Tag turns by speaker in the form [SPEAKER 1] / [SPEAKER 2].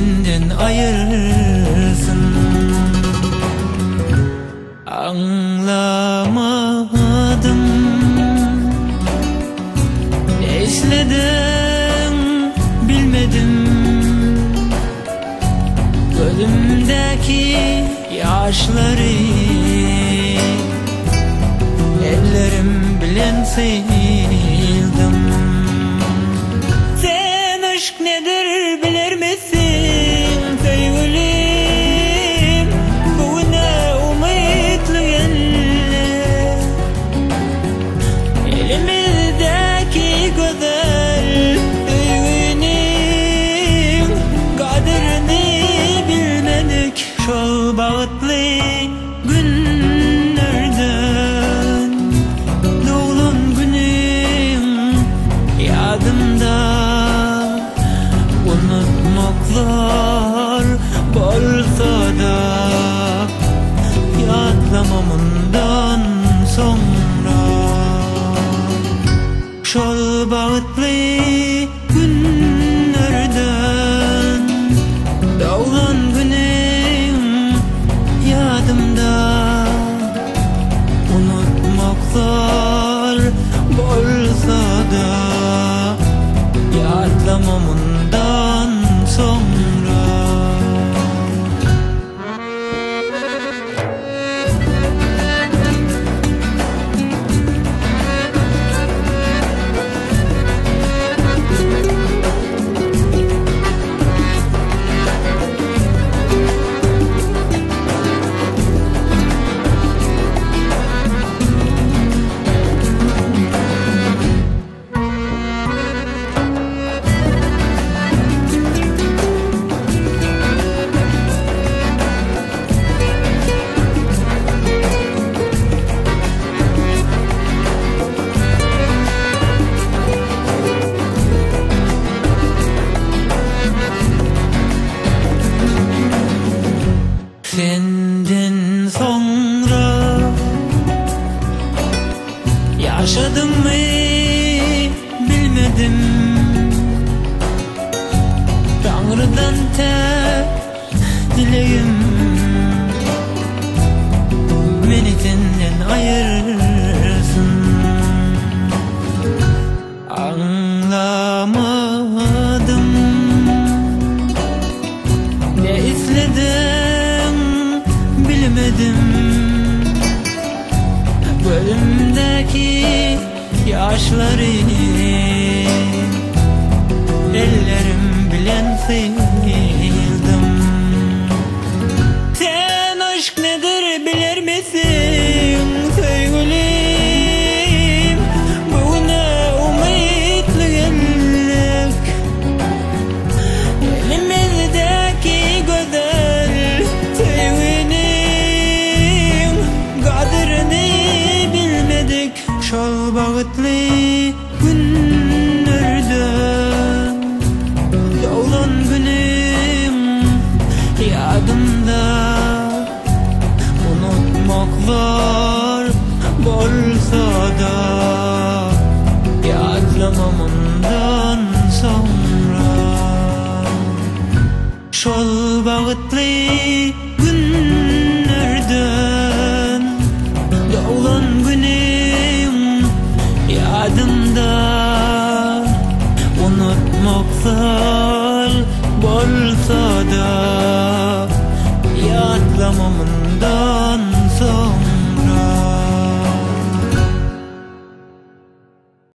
[SPEAKER 1] senden ayırsın. Anlamadım, ne istedin bilmedim. Gözümdeki yaşları ellerim bilen sildim. Sen aşk nedir bilir misin sevgilim? Bu ne umutlu eller, elimizdeki güzel sevginin kaderini bilmedik. Şol bağıtlı günlerden doğulan günüm yadımda. Unutmaklar bolsa da yadlamamından sonra. Şol bağıtlı günlerden doğulan günüm yadımda. Unutmaklar bolsa da yadlamamından sonra. Senden sonra yaşadım mı bilmedim. Tanrı'dan tek dileğim beni senden ayırsın. Anlamadım, ne istedim bilmedim. Gözümdeki yaşları ellerim bilen sildim. Sen aşk nedir bilir misin sevgilim? Bu ne umutlu günlük, elimizdeki güzel sevginin kaderini bilmedik. Şol bağıtlı günlerden doğulan günüm yadımda. Unutmaklar bolsa da yadlamamından sonra. Şol bağıtlı günlerden doğulan günüm yadımda. Unutmaklar bolsa da yadlamamından